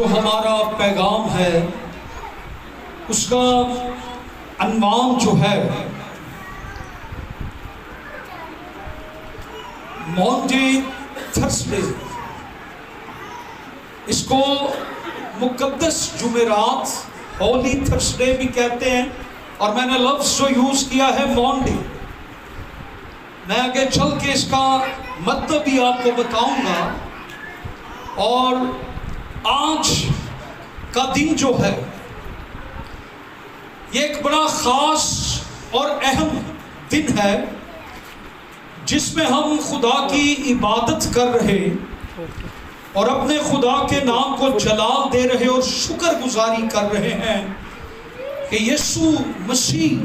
جو ہمارا پیغام ہے اس کا عنوان جو ہے مانڈے تھرسڈے، اس کو مقدس جمعرات ہولی تھرسڈے بھی کہتے ہیں، اور میں نے لفظ جو یوز کیا ہے مانڈے۔ میں آگے چل کے اس کا مطلب بھی آپ کو بتاؤں گا۔ اور آج کا دن جو ہے یہ ایک بڑا خاص اور اہم دن ہے جس میں ہم خدا کی عبادت کر رہے اور اپنے خدا کے نام کو جلال دے رہے اور شکر گزاری کر رہے ہیں کہ یسوع مسیح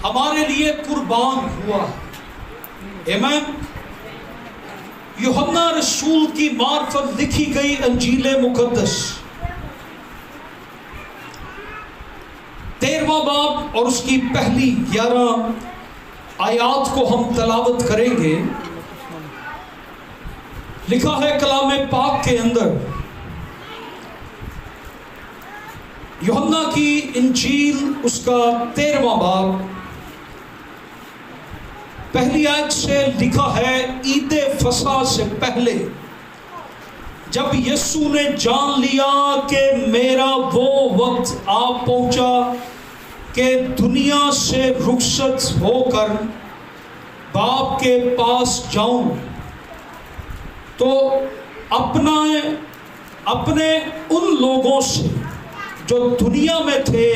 ہمارے لیے قربان ہوا۔ آمین۔ یوحنا رسول کی معرفت لکھی گئی انجیل مقدس 13واں باب اور اس کی پہلی 11 آیات کو ہم تلاوت کریں گے۔ لکھا ہے کلام پاک کے اندر، یوحنا کی انجیل اس کا 13واں باب پہلی آیت سے لکھا ہے، عید فصح سے پہلے جب یسوع نے جان لیا کہ میرا وہ وقت آ پہنچا کہ دنیا سے رخصت ہو کر باپ کے پاس جاؤں، تو اپنے ان لوگوں سے جو دنیا میں تھے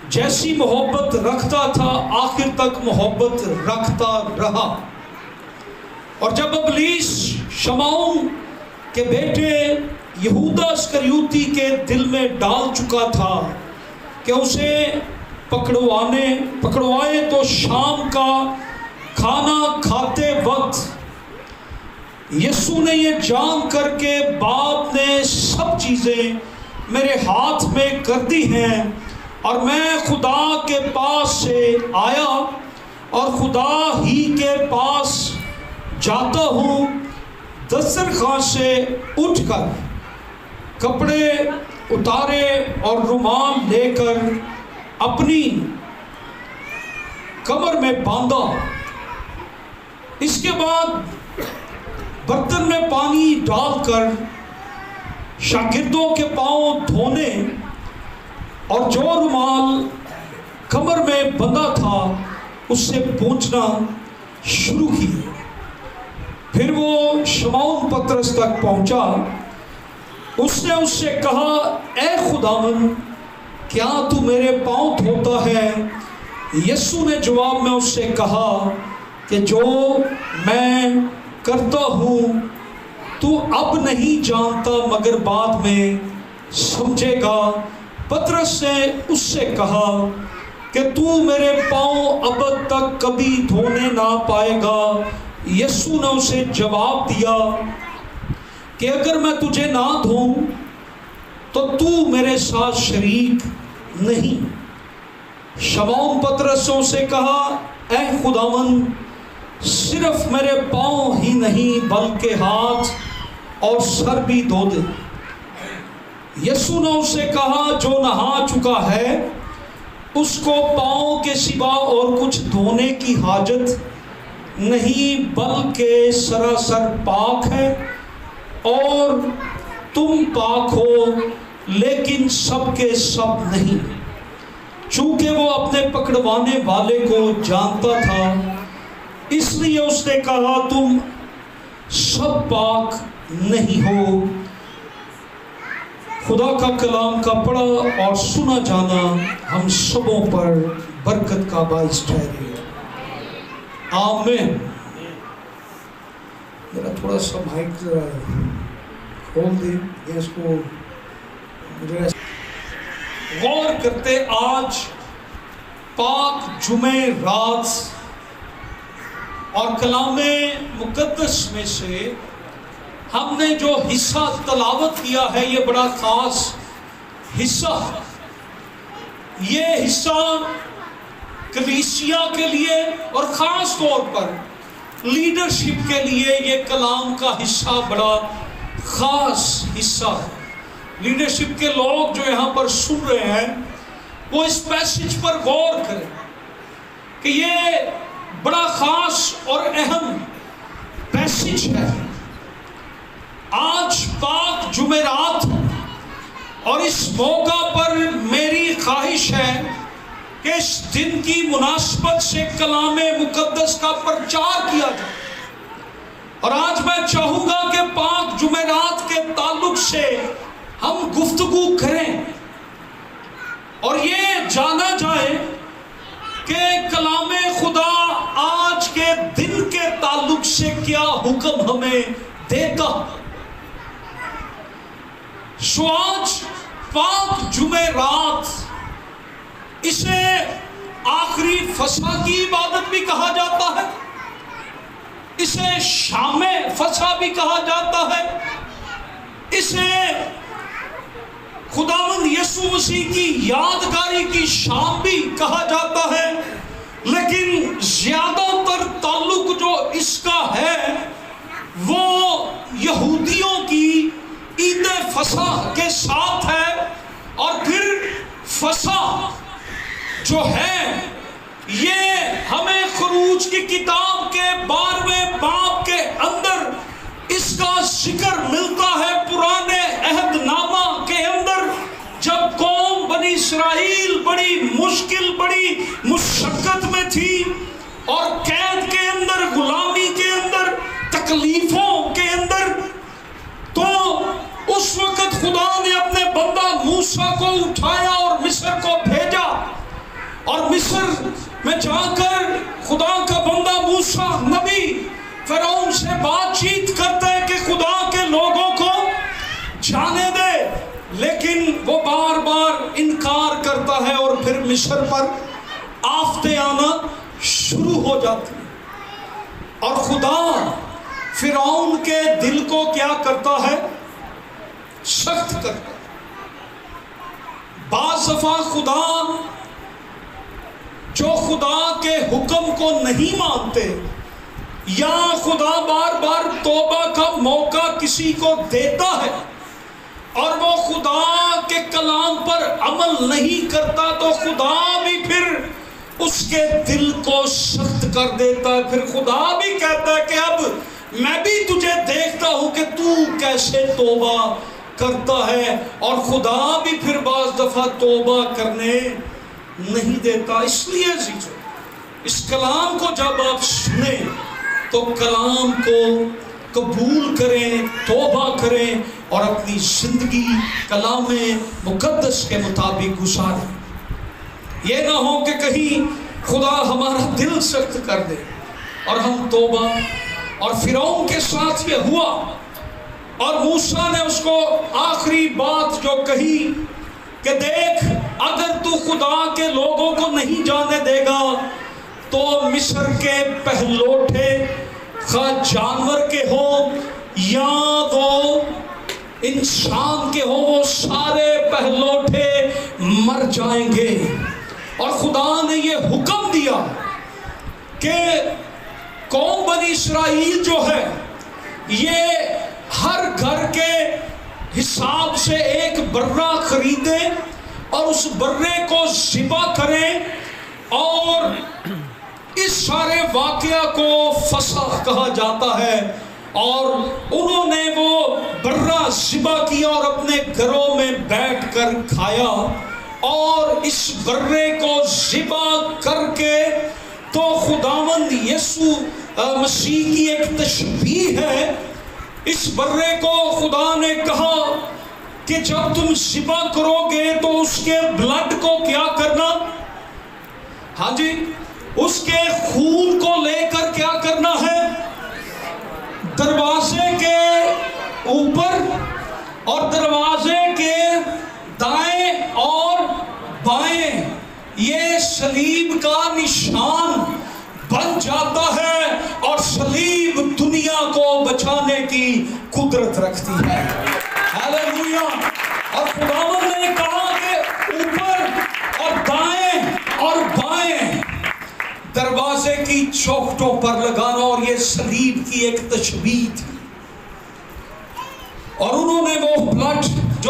جیسی محبت رکھتا تھا آخر تک محبت رکھتا رہا۔ اور جب ابلیس شمعون کے بیٹے یہودا اسکریوتی کے دل میں ڈال چکا تھا کہ اسے پکڑوائے، تو شام کا کھانا کھاتے وقت یسوع نے یہ جان کر کے باپ نے سب چیزیں میرے ہاتھ میں کر دی ہیں اور میں خدا کے پاس سے آیا اور خدا ہی کے پاس جاتا ہوں، دسترخوان سے اٹھ کر کپڑے اتارے اور رومال لے کر اپنی کمر میں باندھا۔ اس کے بعد برتن میں پانی ڈال کر شاگردوں کے پاؤں دھونے اور جو رومال کمر میں بندھا تھا اس سے پوچھنا شروع کی۔ پھر وہ شمعون پترس تک پہنچا، اس نے اس سے کہا، اے خداوند، کیا تو میرے پاؤں دھوتا ہے؟ یسوع نے جواب میں اس سے کہا کہ جو میں کرتا ہوں تو اب نہیں جانتا مگر بعد میں سمجھے گا۔ پترس نے اس سے کہا کہ تو میرے پاؤں ابد تک کبھی دھونے نہ پائے گا۔ یسوع نے اسے جواب دیا کہ اگر میں تجھے نہ دھوں تو تو میرے ساتھ شریک نہیں۔ شمعون پترس نے اسے کہا، اے خداوند، صرف میرے پاؤں ہی نہیں بلکہ ہاتھ اور سر بھی دھو دے۔ یسوع نے اسے کہا، جو نہا چکا ہے اس کو پاؤں کے سوا اور کچھ دھونے کی حاجت نہیں، بلکہ سراسر پاک ہے۔ اور تم پاک ہو لیکن سب کے سب نہیں۔ چونکہ وہ اپنے پکڑوانے والے کو جانتا تھا اس لیے اس نے کہا، تم سب پاک نہیں ہو۔ خدا کا کلام کا پڑھا اور سنا جانا ہم سبوں پر برکت کا باعث ٹھہرے۔ آمین۔ میرا تھوڑا سا مائک کھول دیں، یہ اس کو غور کرتے۔ آج پاک جمعہ رات اور کلام مقدس میں سے ہم نے جو حصہ تلاوت کیا ہے یہ بڑا خاص حصہ ہے۔ یہ حصہ کلیسیا کے لیے اور خاص طور پر لیڈرشپ کے لیے یہ کلام کا حصہ بڑا خاص حصہ ہے۔ لیڈرشپ کے لوگ جو یہاں پر سن رہے ہیں وہ اس پیسج پر غور کریں کہ یہ بڑا خاص اور اہم پیسج ہے۔ آج پاک جمعرات ہے اور اس موقع پر میری خواہش ہے کہ اس دن کی مناسبت سے کلام مقدس کا پرچار کیا جائے، اور آج میں چاہوں گا کہ پاک جمعرات کے تعلق سے ہم گفتگو کریں اور یہ جانا جائے کہ کلام خدا آج کے دن کے تعلق سے کیا حکم ہمیں دیتا۔ سو آج پاک جمعرات، اسے آخری فسح کی عبادت بھی کہا جاتا ہے، اسے شام فسح بھی کہا جاتا ہے، اسے خداوند یسوع مسیح کی یادگاری کی شام بھی کہا جاتا ہے، لیکن زیادہ تر تعلق جو اس کا ہے وہ یہودیوں کی عید فسح کے ساتھ ہے۔ اور پھر فسح جو ہے یہ ہمیں خروج کی کتاب کے 12ویں باب کے اندر اس کا ذکر ملتا ہے، پرانے عہد نامہ کے اندر، جب قوم بنی اسرائیل بڑی مشکل بڑی مشقت میں تھی اور قید کے اندر، غلامی کے اندر، تکلیفوں کے اندر، تو اس وقت خدا نے اپنے بندہ موسیٰ کو اٹھایا اور مصر کو بھیجا، اور مصر میں جا کر خدا کا بندہ موسیٰ نبی فرعون سے بات چیت کرتا ہے کہ خدا کے لوگوں کو جانے دے، لیکن وہ بار بار انکار کرتا ہے اور پھر مصر پر آفتیں آنا شروع ہو جاتی ہیں، اور خدا فرعون کے دل کو کیا کرتا ہے؟ سخت کرتا ہے۔ بعض دفعہ خدا جو خدا کے حکم کو نہیں مانتے، یا خدا بار بار توبہ کا موقع کسی کو دیتا ہے اور وہ خدا کے کلام پر عمل نہیں کرتا، تو خدا بھی پھر اس کے دل کو سخت کر دیتا ہے۔ پھر خدا بھی کہتا ہے کہ اب میں بھی تجھے دیکھتا ہوں کہ تو کیسے توبہ کرتا ہے، اور خدا بھی پھر بعض دفعہ توبہ کرنے نہیں دیتا۔ اس لیے عزیزو، اس کلام کو جب آپ سنیں تو کلام کو قبول کریں، توبہ کریں اور اپنی زندگی کلام مقدس کے مطابق گزاریں۔ یہ نہ ہو کہ کہیں خدا ہمارا دل سخت کر دے اور ہم توبہ، اور فرعون کے ساتھ یہ ہوا، اور موسیٰ نے اس کو آخری بات جو کہی کہ دیکھ، اگر تو خدا کے لوگوں کو نہیں جانے دے گا تو مصر کے پہلوٹے، خواہ جانور کے ہوں یا وہ انسان کے ہوں، وہ سارے پہلوٹے مر جائیں گے۔ اور خدا نے یہ حکم دیا کہ قوم بنی اسرائیل جو ہے یہ ہر گھر کے حساب سے ایک برہ خریدیں اور اس برے کو ذبح کریں، اور اس سارے واقعہ کو فسح کہا جاتا ہے۔ اور انہوں نے وہ برہ ذبح کیا اور اپنے گھروں میں بیٹھ کر کھایا، اور اس برے کو ذبح کر کے تو خداوند یسوع مسیح کی ایک تشبیہ ہے۔ اس برے کو خدا نے کہا کہ جب تم ذبح کرو گے تو اس کے بلڈ کو کیا کرنا؟ ہاں جی، اس کے خون کو لے کر کیا کرنا ہے؟ دروازے کے اوپر اور دروازے کے دائیں اور بائیں یہ صلیب کا نشان بن جاتا ہے، اور صلیب دنیا کو بچانے کی قدرت رکھتی ہے۔ ہاللویا۔ اور خداوند نے کہا کہ اوپر اور دائیں اور بائیں دروازے کی چوکھٹوں پر لگانا، اور یہ صلیب کی ایک تشبیہ تھی۔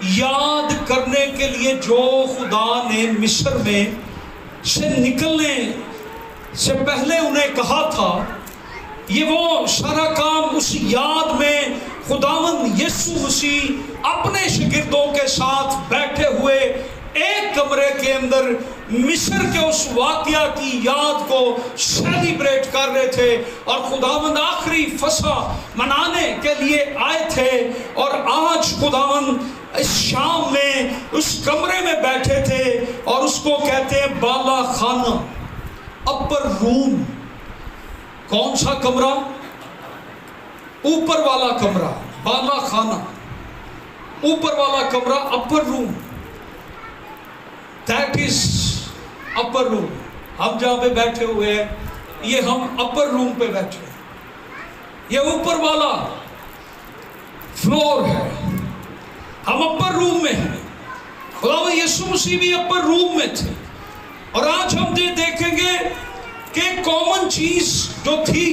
یاد کرنے کے لیے جو خدا نے مصر میں سے نکلنے سے پہلے انہیں کہا تھا، یہ وہ سارا کام اس یاد میں خداوند یسوع مسیح اپنے شاگردوں کے ساتھ بیٹھے ہوئے ایک کمرے کے اندر مصر کے اس واقعہ کی یاد کو سیلیبریٹ کر رہے تھے، اور خداوند آخری فصح منانے کے لیے آئے تھے، اور آج خداوند اس شام میں اس کمرے میں بیٹھے تھے، اور اس کو کہتے ہیں بالا خانہ، اپر روم۔ کون سا کمرہ؟ اوپر والا کمرہ، بالا خانہ، اوپر والا کمرہ، اپر روم۔ That is upper room۔ ہم جہاں پہ بیٹھے ہوئے ہیں یہ ہم اپر روم پہ بیٹھے ہیں، یہ اوپر والا فلور ہے، ہم اپر روم میں ہیں۔ خداوند یسوع مسیح بھی اپر روم میں تھے، اور آج ہم یہ دیکھیں گے کہ کامن چیز جو تھی،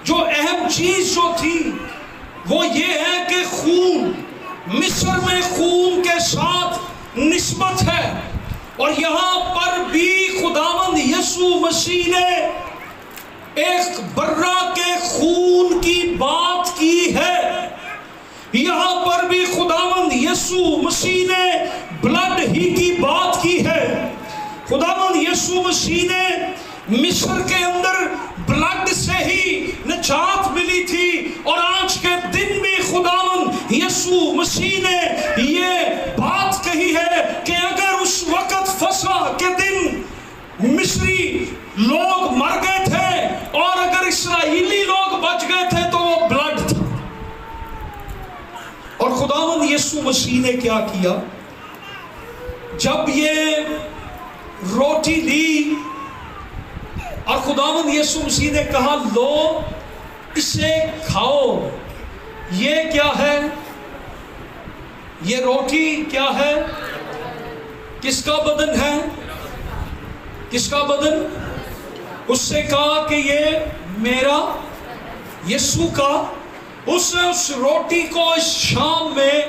جو اہم چیز جو تھی، وہ یہ ہے کہ خون، مصر میں خون کے ساتھ نسبت ہے، اور یہاں پر بھی خداوند یسوع مسیح نے ایک برہ کے خون کی بات کی ہے۔ یہاں پر بھی خداوند یسوع مسیح نے بلڈ ہی کی بات کی ہے۔ خداوند یسوع مسیح نے مصر کے اندر بلڈ سے ہی نجات ملی تھی، اور آج کے دن بھی خداوند یسوع مسیح نے یہ بات کہی ہے کہ اگر اس وقت فصح کے دن مصری لوگ مر گئے تھے اور اگر اسرائیلی لوگ بچ گئے تھے تو وہ بلڈ تھا۔ اور خداوند یسوع مسیح نے کیا کیا؟ جب یہ روٹی لی اور خداوند یسوع مسیح نے کہا لو اسے کھاؤ، یہ کیا ہے؟ یہ روٹی کیا ہے؟ کس کا بدن ہے؟ کس کا بدن؟ اس سے کہا کہ یہ میرا، یسوع کا۔ اس نے اس روٹی کو اس شام میں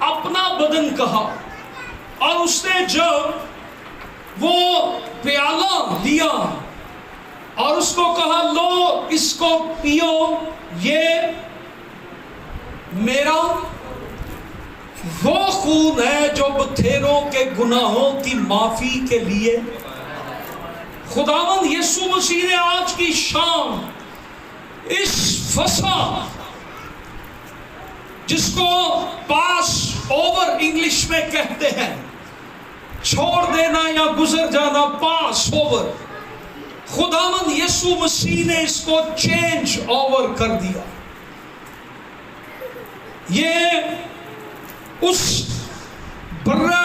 اپنا بدن کہا، اور اس نے جب وہ پیالہ لیا اور اس کو کہا لو اس کو پیو، یہ میرا وہ خون ہے جو بتھیروں کے گناہوں کی معافی کے لیے۔ خداوند یسوع مسیح نے آج کی شام اس فصح، جس کو پاس اوور انگلش میں کہتے ہیں، چھوڑ دینا یا گزر جانا، پاس اوور، خداوند یسوع مسیح نے اس کو چینج اوور کر دیا۔ یہ اس برہ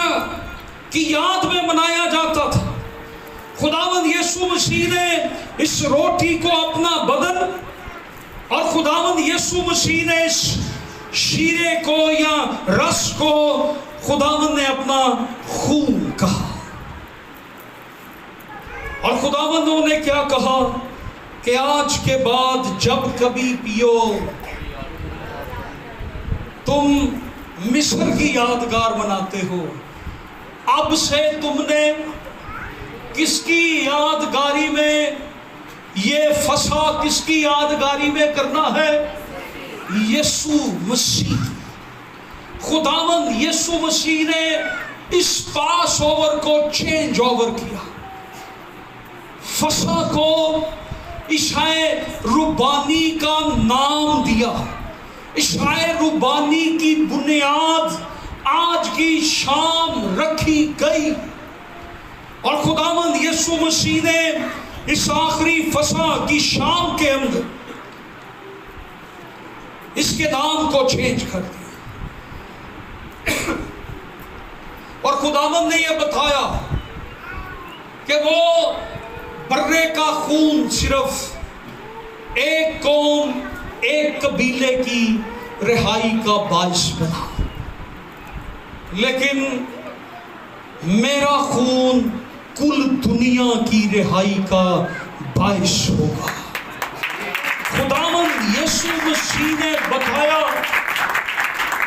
کی یاد میں منایا جاتا تھا۔ خداوند یسوع مسیح نے اس روٹی کو اپنا بدن، اور خداوند یسوع مسیح نے اس شیرے کو یا رس کو خداوند نے اپنا خون کہا۔ اور خداوندوں نے کیا کہا کہ آج کے بعد جب کبھی پیو تم مصر کی یادگار مناتے ہو۔ اب سے تم نے کس کی یادگاری میں یہ فصح کس کی یادگاری میں کرنا ہے؟ یسوع مسیح۔ خداوند یسوع مسیح نے اس پاس اوور کو چینج اوور کیا، فصح کو عشاء ربانی کا نام دیا۔ عشاء ربانی کی بنیاد آج کی شام رکھی گئی، اور خداوند یسوع مسیح نے اس آخری فصح کی شام کے اندر اس کے نام کو چینج کر دیا، اور خداوند نے یہ بتایا کہ وہ برے کا خون صرف ایک قوم، ایک قبیلے کی رہائی کا باعث بنا، لیکن میرا خون کل دنیا کی رہائی کا باعث ہوگا۔ خداوند یسوع مسیح نے بتایا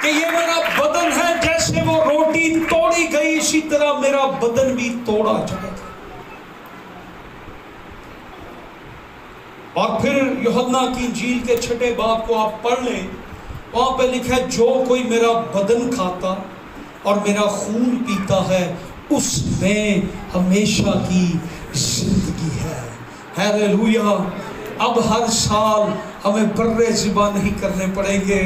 کہ یہ میرا بدن ہے، جیسے وہ روٹی توڑی گئی اسی طرح میرا بدن بھی توڑا جائے گا۔ اور پھر یوحنا کی انجیل کے 6 باب کو آپ پڑھ لیں، وہاں پہ لکھا ہے جو کوئی میرا بدن کھاتا اور میرا خون پیتا ہے اس میں ہمیشہ کی زندگی ہے۔ ہیلیلویا۔ اب ہر سال ہمیں برے ذبح نہیں کرنے پڑیں گے،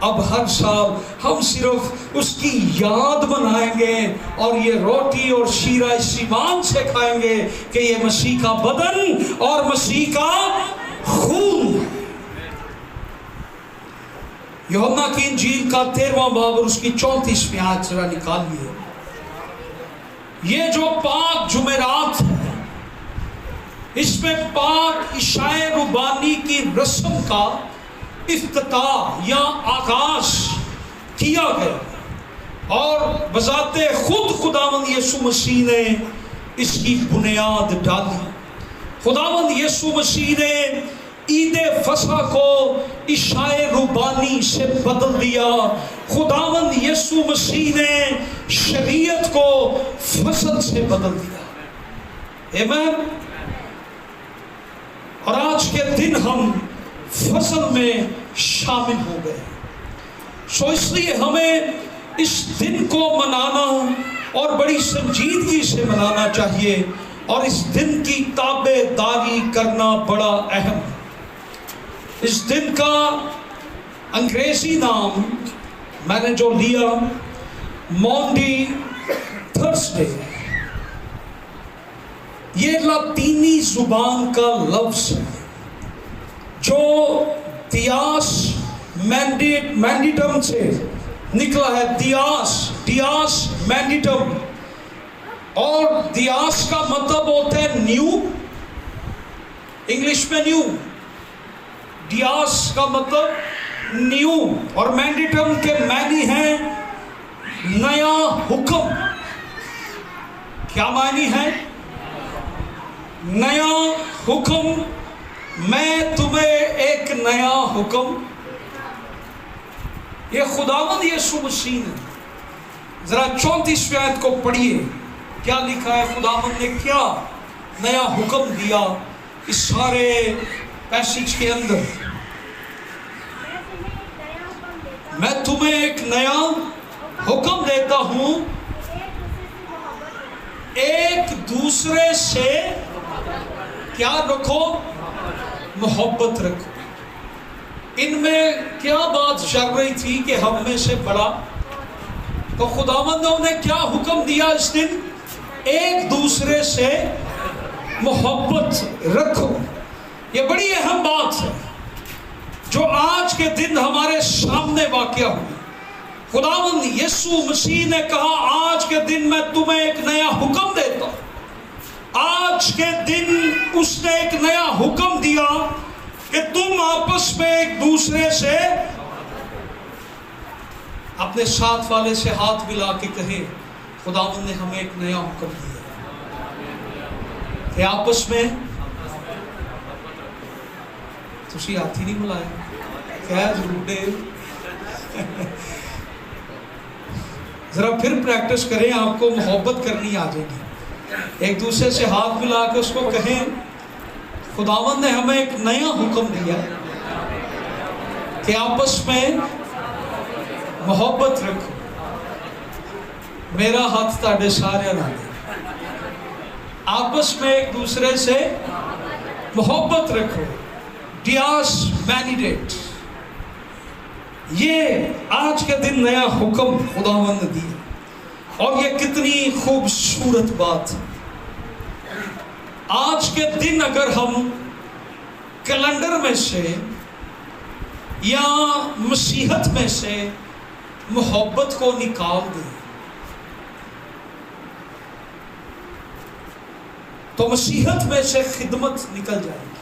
اب ہر سال ہم صرف اس کی یاد منائیں گے اور یہ روٹی اور شیرہ اس ایمان سے کھائیں گے کہ یہ مسیح کا بدن اور مسیح کا خون۔ یوحنا کی انجیل کا 13واں باب اور اس کی 34ویں آیت ذرا نکالیے۔ یہ جو پاک جمعرات ہے، اس میں پاک عشاء ربانی کی رسم کا افتتاح یا آغاز کیا گیا، اور بذات خود خداوند یسوع مسیح نے اس کی بنیاد ڈالی۔ خداوند یسوع مسیح نے عید فصح کو عشاء ربانی سے بدل دیا۔ خداوند یسوع مسیح نے شریعت کو فصل سے بدل دیا۔ آمین۔ اور آج کے دن ہم فصل میں شامل ہو گئے، سو اس لیے ہمیں اس دن کو منانا اور بڑی سنجیدگی سے منانا چاہیے، اور اس دن کی تابع داری کرنا بڑا اہم ہے۔ اس دن کا انگریزی نام میں نے جو لیا مونڈی تھرسڈے، یہ لاطینی زبان کا لفظ ہے جو دیاس مینڈیٹم سے نکلا ہے۔ دیاس مینڈیٹم، اور دیاس کا مطلب ہوتا ہے نیو، انگلش میں نیو، دیاس کا مطلب نیو، اور مینڈیٹم کے معنی ہے نیا حکم۔ کیا معنی ہے؟ نیا حکم۔ میں تمہیں ایک نیا حکم، یہ خداوند یسوع مسیح نے، ذرا 34ویں آیت کو پڑھیے، کیا لکھا ہے؟ خداوند نے کیا نیا حکم دیا اس سارے پیسج کے اندر؟ میں تمہیں ایک نیا حکم دیتا ہوں، ایک دوسرے سے کیا رکھو؟ محبت رکھو۔ ان میں کیا بات چل رہی تھی کہ ہم میں سے بڑا؟ تو خداوند نے انہیں کیا حکم دیا اس دن؟ ایک دوسرے سے محبت رکھو۔ یہ بڑی اہم بات ہے جو آج کے دن ہمارے سامنے واقع ہوئی۔ خداوند یسوع مسیح نے کہا آج کے دن میں تمہیں ایک نیا حکم دیتا ہوں۔ آج کے دن اس نے ایک نیا حکم دیا کہ تم آپس میں ایک دوسرے سے، اپنے ساتھ والے سے ہاتھ ملا کے کہیں خداوند نے ہمیں ایک نیا حکم دیا کہ آپس میں، تسی ہاتھ ہی نہیں ملایا، کیا ضرورے؟ ذرا پھر پریکٹس کریں، آپ کو محبت کرنی آ جائے گی۔ ایک دوسرے سے ہاتھ ملا کے اس کو کہیں خداوند نے ہمیں ایک نیا حکم دیا کہ آپس میں محبت رکھو۔ میرا ہاتھ تاڑے سارے نہ دے، آپس میں ایک دوسرے سے محبت رکھو۔ ڈیاس مینیڈیٹ، یہ آج کے دن نیا حکم خداوند نے دیا، اور یہ کتنی خوبصورت بات ہے۔ آج کے دن اگر ہم کیلنڈر میں سے یا مسیحت میں سے محبت کو نکال دیں تو مسیحت میں سے خدمت نکل جائے گی۔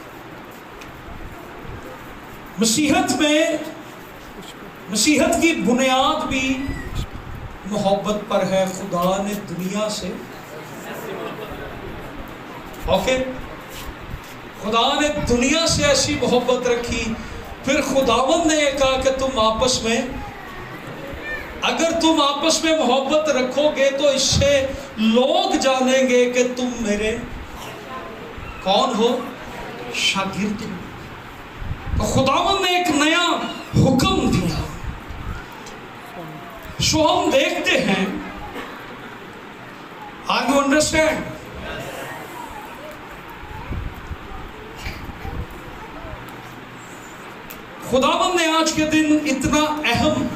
مسیحت کی بنیاد بھی محبت پر ہے۔ خدا نے دنیا سے خدا نے دنیا سے ایسی محبت رکھی، پھر خداوند نے یہ کہا کہ تم آپس میں اگر تم آپس میں محبت رکھو گے تو اس سے لوگ جانیں گے کہ تم میرے کون ہو؟ شاگرد ہو۔ تو خداوند نے ایک نیا حکم دیا۔ سو ہم دیکھتے ہیں، Are you understand؟ خداوند نے آج کے دن اتنا اہم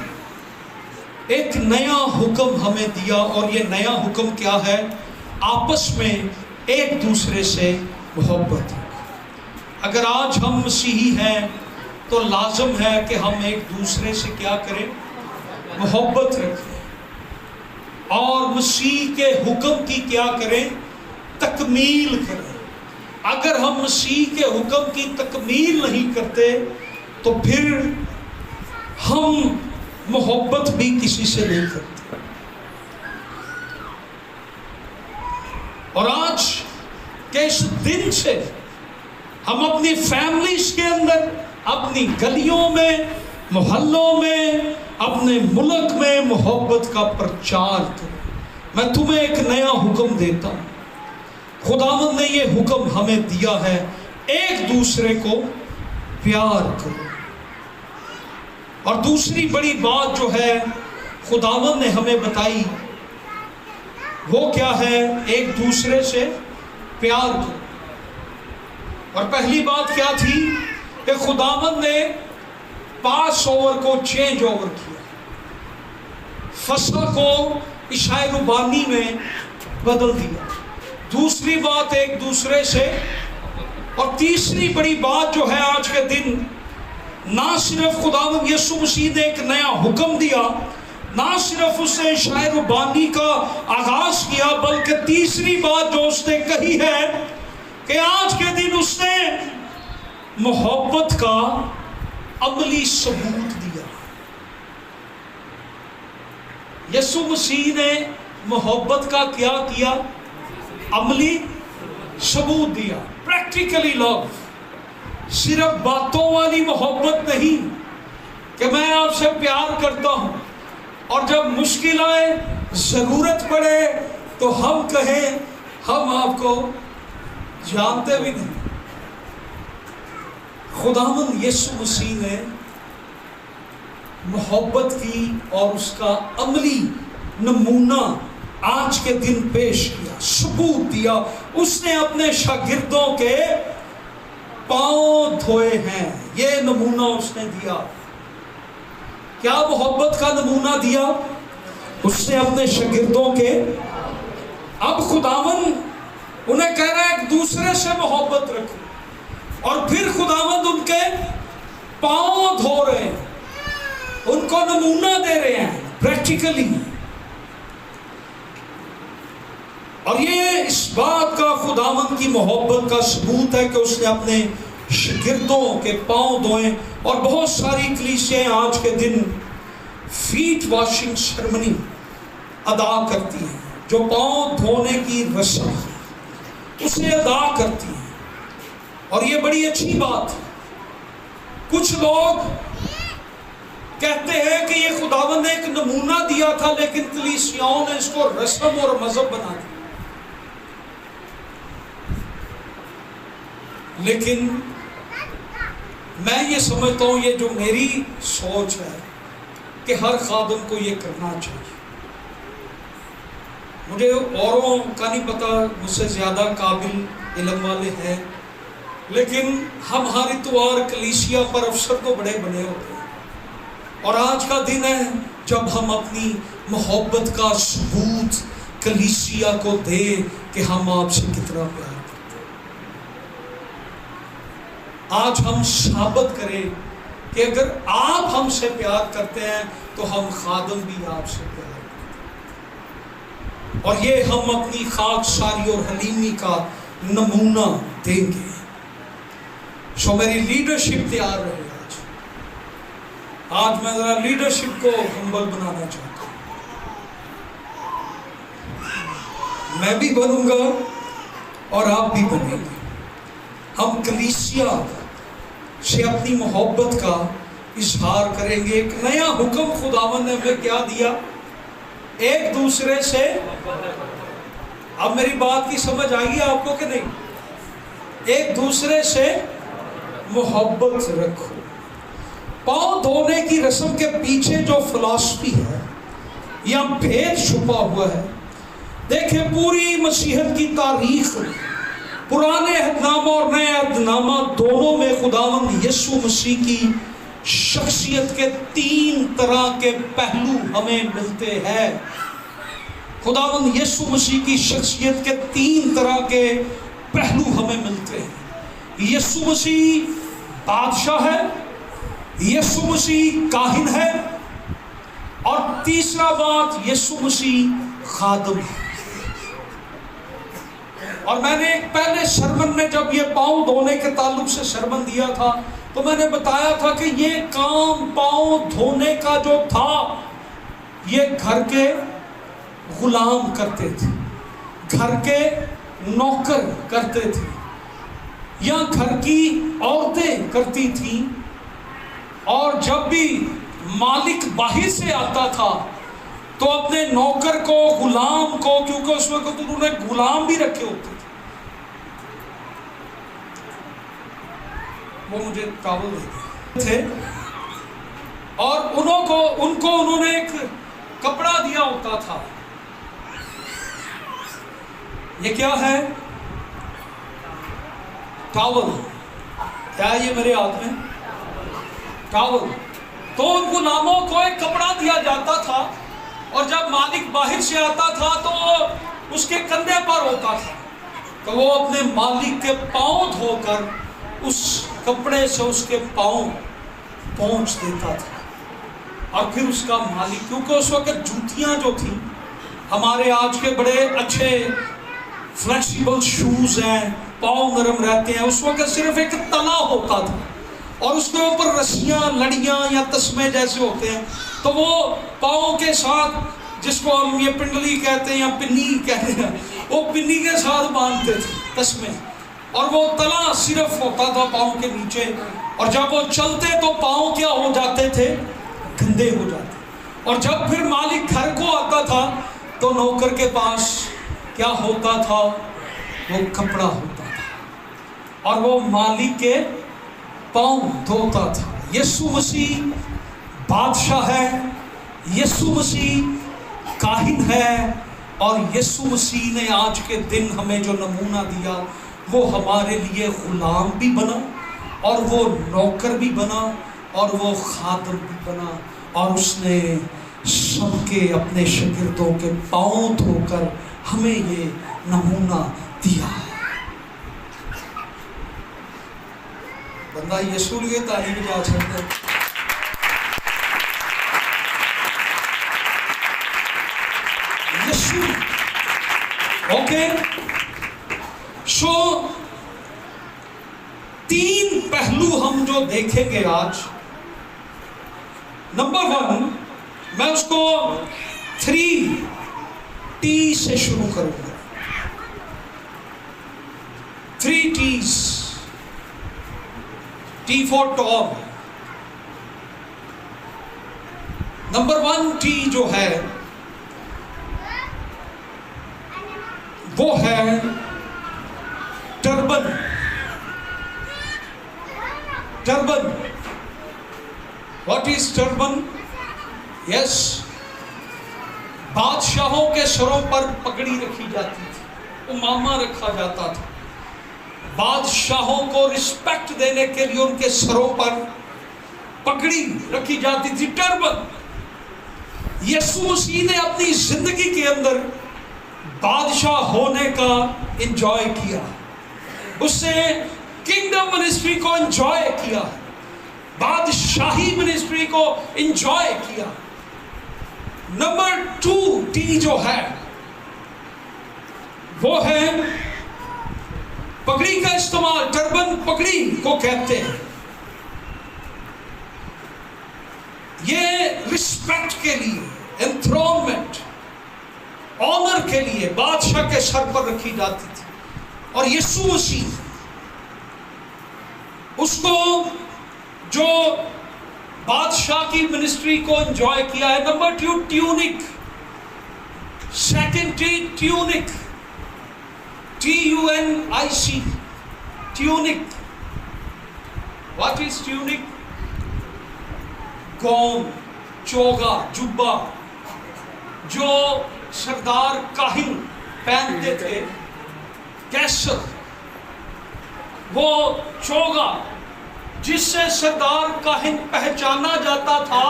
ایک نیا حکم ہمیں دیا، اور یہ نیا حکم کیا ہے؟ آپس میں ایک دوسرے سے محبت۔ اگر آج ہم مسیحی ہیں تو لازم ہے کہ ہم ایک دوسرے سے کیا کریں؟ محبت رکھیں، اور مسیح کے حکم کی کیا کریں؟ تکمیل کریں۔ اگر ہم مسیح کے حکم کی تکمیل نہیں کرتے تو پھر ہم محبت بھی کسی سے نہیں کرتے۔ اور آج کے اس دن سے ہم اپنی فیملیز کے اندر، اپنی گلیوں میں، محلوں میں، اپنے ملک میں محبت کا پرچار کریں۔ میں تمہیں ایک نیا حکم دیتا ہوں۔ خداوند نے یہ حکم ہمیں دیا ہے، ایک دوسرے کو پیار کرو۔ اور دوسری بڑی بات جو ہے خداوند نے ہمیں بتائی وہ کیا ہے؟ ایک دوسرے سے پیار کرو۔ اور پہلی بات کیا تھی کہ خداوند نے پاس اوور کو چینج اوور کیا، فسح کو عشاء ربانی میں بدل دیا۔ دوسری بات ایک دوسرے سے، اور تیسری بڑی بات جو ہے آج کے دن، نہ صرف خداوند یسوع مسیح نے ایک نیا حکم دیا، نہ صرف اس نے عشاء ربانی کا آغاز کیا، بلکہ تیسری بات جو اس نے کہی ہے کہ آج کے دن اس نے محبت کا عملی ثبوت دیا۔ یسوع مسیح نے محبت کا کیا کیا؟ عملی ثبوت دیا۔ پریکٹیکلی لو، صرف باتوں والی محبت نہیں کہ میں آپ سے پیار کرتا ہوں اور جب مشکل آئے، ضرورت پڑے تو ہم کہیں ہم آپ کو جانتے بھی نہیں۔ خداوند یسوع مسیح نے محبت کی اور اس کا عملی نمونہ آج کے دن پیش کیا، ثبوت دیا۔ اس نے اپنے شاگردوں کے پاؤں دھوئے ہیں، یہ نمونہ اس نے دیا۔ کیا محبت کا نمونہ دیا؟ اس نے اپنے شاگردوں کے، اب خداوند انہیں کہہ رہا ہے ایک دوسرے سے محبت رکھو، اور پھر خداوند ان کے پاؤں دھو رہے ہیں، ان کو نمونہ دے رہے ہیں پریکٹیکلی۔ اور یہ اس بات کا خداوند کی محبت کا ثبوت ہے کہ اس نے اپنے شاگردوں کے پاؤں دھوئے۔ اور بہت ساری کلیسیاں آج کے دن فیٹ واشنگ سرمنی ادا کرتی ہیں، جو پاؤں دھونے کی رسم ہے اسے ادا کرتی ہیں، اور یہ بڑی اچھی بات ہے۔ کچھ لوگ کہتے ہیں کہ یہ خداوند نے ایک نمونہ دیا تھا، لیکن کلیسیاؤں نے اس کو رسم اور مذہب بنا دیا۔ لیکن میں یہ سمجھتا ہوں، یہ جو میری سوچ ہے کہ ہر خادم کو یہ کرنا چاہیے۔ مجھے اوروں کا نہیں پتا، مجھ سے زیادہ قابل علم والے ہیں، لیکن ہم ہر اتوار کلیسیا پر افسر تو بڑے بنے ہوتے ہیں، اور آج کا دن ہے جب ہم اپنی محبت کا ثبوت کلیسیا کو دیں کہ ہم آپ سے کتنا پیار کرتے ہیں۔ آج ہم ثابت کریں کہ اگر آپ ہم سے پیار کرتے ہیں تو ہم خادم بھی آپ سے پیار کرتے ہیں، اور یہ ہم اپنی خاکساری اور حلیمی کا نمونہ دیں گے۔ سو میری لیڈرشپ تیار رہے۔ آج میں ذرا لیڈرشپ کو ہمبل بنانا چاہتا ہوں۔ میں بھی بنوں گا اور آپ بھی بنیں گے۔ ہم کلیسیا سے اپنی محبت کا اظہار کریں گے. ایک نیا حکم خداوند نے ہمیں کیا دیا؟ ایک دوسرے سے. اب میری بات کی سمجھ آئی آپ کو کہ نہیں؟ ایک دوسرے سے محبت رکھو. پاؤں دھونے کی رسم کے پیچھے جو فلسفی ہے یا بھید چھپا ہوا ہے، دیکھیں پوری مسیحیت کی تاریخ میں پرانے عہد نامہ اور نئے عہد نامہ دونوں میں خداوند یسوع مسیح کی شخصیت کے 3 طرح کے پہلو ہمیں ملتے ہیں. خداوند یسوع مسیح کی شخصیت کے 3 طرح کے پہلو ہمیں ملتے ہیں. یسوع مسیح بادشاہ ہے، یسوع مسیح کاہن ہے، اور تیسرا بات یسوع مسیح خادم ہے. اور میں نے ایک پہلے سرمن میں جب یہ پاؤں دھونے کے تعلق سے سرمن دیا تھا تو میں نے بتایا تھا کہ یہ کام پاؤں دھونے کا جو تھا یہ گھر کے غلام کرتے تھے، گھر کے نوکر کرتے تھے، یا گھر کی عورتیں کرتی تھیں. اور جب بھی مالک باہر سے آتا تھا تو اپنے نوکر کو، غلام کو، کیونکہ اس وقت انہوں نے غلام بھی رکھے ہوتے تھے، وہ مجھے ٹاول دیتے تھے، اور ان کو انہوں نے ایک کپڑا دیا ہوتا تھا. یہ کیا ہے؟ ٹاول. کیا ہے یہ میرے ہاتھ میں؟ ٹاول. تو ان غلاموں کو ایک کپڑا دیا جاتا تھا، اور جب مالک باہر سے آتا تھا تو اس کے کندھے پر ہوتا تھا، تو وہ اپنے مالک کے پاؤں دھو کر اس کپڑے سے اس کے پاؤں پہنچ دیتا تھا. اور پھر اس کا مالک، کیونکہ اس وقت جوتیاں جو تھیں ہمارے آج کے بڑے اچھے فلیکسیبل شوز ہیں، پاؤں نرم رہتے ہیں، اس وقت صرف ایک تلا ہوتا تھا اور اس کے اوپر رسیاں، لڑیاں یا تسمے جیسے ہوتے ہیں، تو وہ پاؤں کے ساتھ، جس کو ہم یہ پنڈلی کہتے ہیں یا پنی کہتے ہیں، وہ پنی کے ساتھ باندھتے تھے تسمے، اور وہ تلا صرف ہوتا تھا پاؤں کے نیچے. اور جب وہ چلتے تو پاؤں کیا ہو جاتے تھے؟ گندے ہو جاتے. اور جب پھر مالک گھر کو آتا تھا تو نوکر کے پاس کیا ہوتا تھا؟ وہ کپڑا ہوتا تھا، اور وہ مالک کے پاؤں دھوتا تھا. یسوع مسیح بادشاہ ہے، یسوع مسیح کاہن ہے، اور یسوع مسیح نے آج کے دن ہمیں جو نمونہ دیا وہ ہمارے لیے غلام بھی بنا، اور وہ نوکر بھی بنا، اور وہ خادم بھی بنا. اور اس نے سب کے اپنے شاگردوں کے پاؤں دھو کر ہمیں یہ نمونہ دیا. بندہ یسوع لیے تعریف جا سکتا ہے. یسوع. اوکے، سو 3 پہلو ہم جو دیکھیں گے آج. نمبر 1 میں اس کو 3T سے شروع کروں گا. 3 T's. T for Tom. Number 1 T جو ہے وہ ہے turban. Turban. What is turban? Yes. بادشاہوں کے سروں پر پگڑی رکھی جاتی تھی، امامہ رکھا جاتا تھا. بادشاہوں کو رسپیکٹ دینے کے لیے ان کے سروں پر پگڑی رکھی جاتی تھی، ٹربن. یسوع مسیح نے اپنی زندگی کے اندر بادشاہ ہونے کا انجوائے کیا. اس نے کنگڈم منسٹری کو انجوائے کیا، بادشاہی منسٹری کو انجوائے کیا. نمبر 2T جو ہے وہ ہے پگڑی کا استعمال. ٹربن پگڑی کو کہتے ہیں. یہ رسپیکٹ کے لیے، انتھرونمنٹ، آنر کے لیے بادشاہ کے سر پر رکھی جاتی تھی. اور یسوع مسیح اس کو جو بادشاہ کی منسٹری کو انجوائے کیا ہے. Number 2 tunic. Secondary tunic, TUNIC, tunic. What is tunic? Gown, چوگا, جبہ جو سردار کاہن پہنتے تھے. کیسر, وہ چوگا جس سے سردار کاہن پہچانا جاتا تھا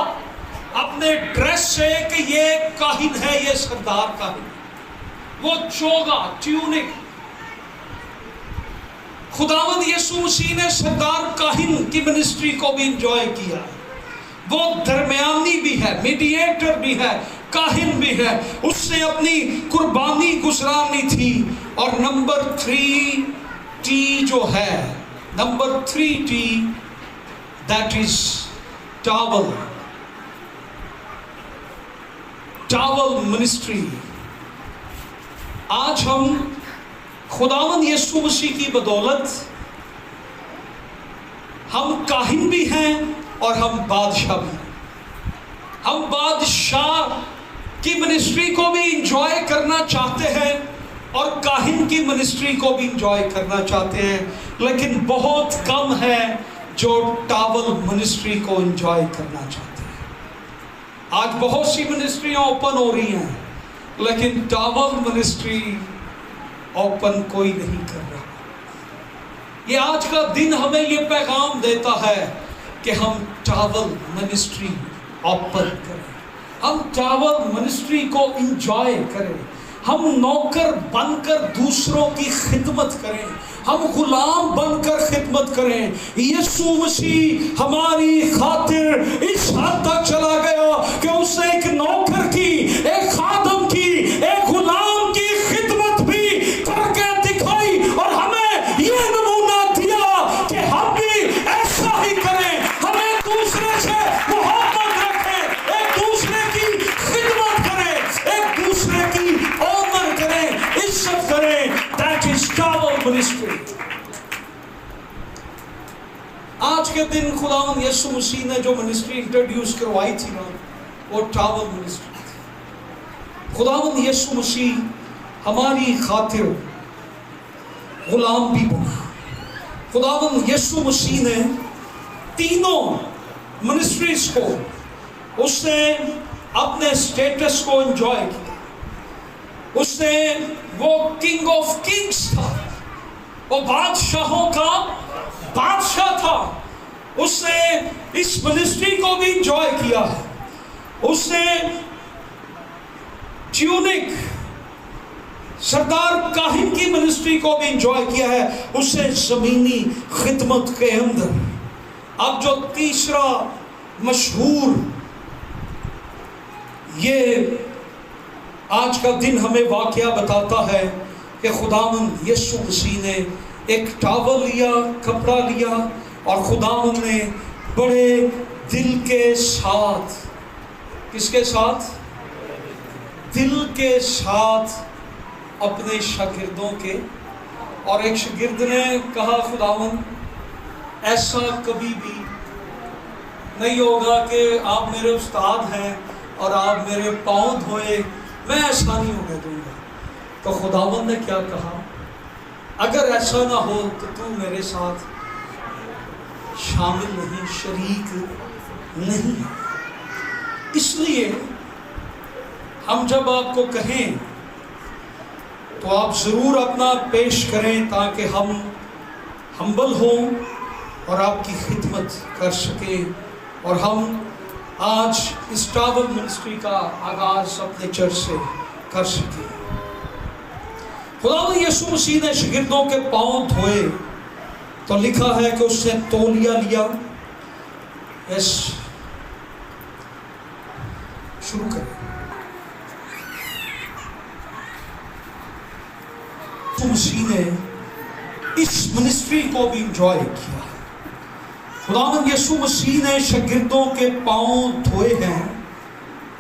اپنے ڈریس سے کہ یہ کاہن ہے, یہ سردار کاہن. وہ چوگا, ٹیونک. خداوند یسوع مسیح نے سردار کاہن کی منسٹری کو بھی انجوائے کیا. وہ درمیانی بھی ہے, میڈییٹر بھی ہے, کاہن بھی ہے. اس نے اپنی قربانی گزرانی تھی. اور نمبر 3T جو ہے, number 3T, that is towel. Towel ministry. آج ہم خداوند یسوع مسیح کی بدولت ہم کاہن بھی ہیں اور ہم بادشاہ بھی ہیں. ہم بادشاہ کی منسٹری کو بھی انجوائے کرنا چاہتے ہیں اور کاہن کی منسٹری کو بھی انجوائے کرنا چاہتے ہیں, لیکن بہت کم ہے جو ٹاول منسٹری کو انجوائے کرنا چاہتے ہیں. آج بہت سی منسٹریاں اوپن ہو رہی ہیں, لیکن ٹاول منسٹری اوپن کوئی نہیں کر رہا. یہ آج کا دن ہمیں یہ پیغام دیتا ہے کہ ہم ٹاول منسٹری اوپن کریں, ہم ٹاول منسٹری کو انجوائے کریں, ہم نوکر بن کر دوسروں کی خدمت کریں, ہم غلام بن کر خدمت کریں. یسوع مسیح ہماری خاطر اس حد تک چلا گیا کہ اس نے ایک نوکر کی, ایک خادم کی, ایک غلام کی خدمت بھی کر کے دکھائی اور ہمیں یہ نمونہ دیا کہ ہم بھی ایسا ہی کریں. ہمیں دوسرے سے محبت رکھیں, ایک دوسرے کی خدمت کریں, ایک دوسرے کی آنر کریں, عزت کریں. That is towel ministry. آج کے دن خداوند یسوع مسیح نے جو منسٹری انٹروڈیوس کروائی تھی نا, وہ ٹاول منسٹری تھی. خداوند یسوع مسیح ہماری خاطر غلام بھی بنا. خداوند یسوع مسیح نے تینوں منسٹریز کو, اس نے اپنے سٹیٹس کو انجوائے کیا. اس نے, وہ کنگ آف کنگز تھا, وہ بادشاہوں کا بادشاہ تھا. اس نے اس منسٹری کو بھی انجوائے کیا. اس نے ٹیونک, سردار کاہن کی منسٹری کو بھی انجوائے کیا ہے. اس نے زمینی خدمت کے اندر. اب جو تیسرا مشہور, یہ آج کا دن ہمیں واقعہ بتاتا ہے کہ خداوند یسوع مسیح نے ایک ٹاول لیا, کپڑا لیا, اور خداوند نے بڑے دل کے ساتھ, کس کے ساتھ؟ دل کے ساتھ اپنے شاگردوں کے. اور ایک شاگرد نے کہا, خداوند ایسا کبھی بھی نہیں ہوگا کہ آپ میرے استاد ہیں اور آپ میرے پاؤں دھوئے, میں ایسا نہیں ہونے دوں گا. تو خداوند نے کیا کہا, اگر ایسا نہ ہو تو تو میرے ساتھ شامل نہیں, شریک نہیں. اس لیے ہم جب آپ کو کہیں تو آپ ضرور اپنا پیش کریں تاکہ ہم ہمبل ہوں اور آپ کی خدمت کر سکیں, اور ہم آج اس ٹاول منسٹری کا آغاز اپنے چرچ سے کر سکیں. خداوند یسوع مسیح نے شاگردوں کے پاؤں دھوئے تو لکھا ہے کہ اس نے تولیہ لیا. شروع کریں. یسوع مسیح نے اس منسٹری کو بھی انجوائے کیا. خداوند یسوع مسیح نے شاگردوں کے پاؤں دھوئے ہیں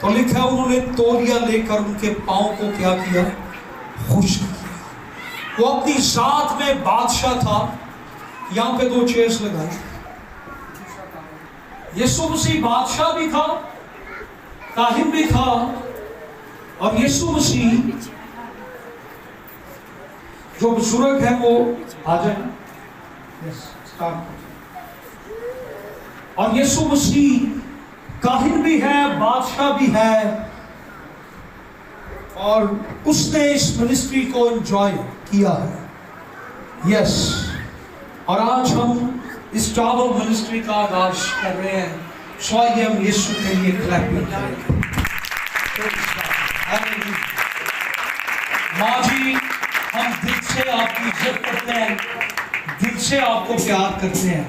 تو لکھا انہوں نے تولیہ لے کر ان کے پاؤں کو کیا کیا, خشک کیا. وہ اپنی ذات میں بادشاہ تھا. یہاں پہ 2 چیئرز لگائی. یسوع مسیح بادشاہ بھی تھا، کاہن بھی تھا، اور یسوع مسیح جو بزرگ ہے وہ آ جائیں، اور یسوع مسیح کاہن بھی ہے، بادشاہ بھی ہے، اور اس نے اس منسٹری کو انجوائے کیا ہے۔ یس، اور آج ہم اس ٹاور منسٹری کا آغاز کر رہے ہیں، سو آئیے ہم یسوع کے لیے کلیپنگ کریں۔ ماں جی، ہم دل سے آپ کی عزت کرتے ہیں، دل سے آپ کو پیار کرتے ہیں۔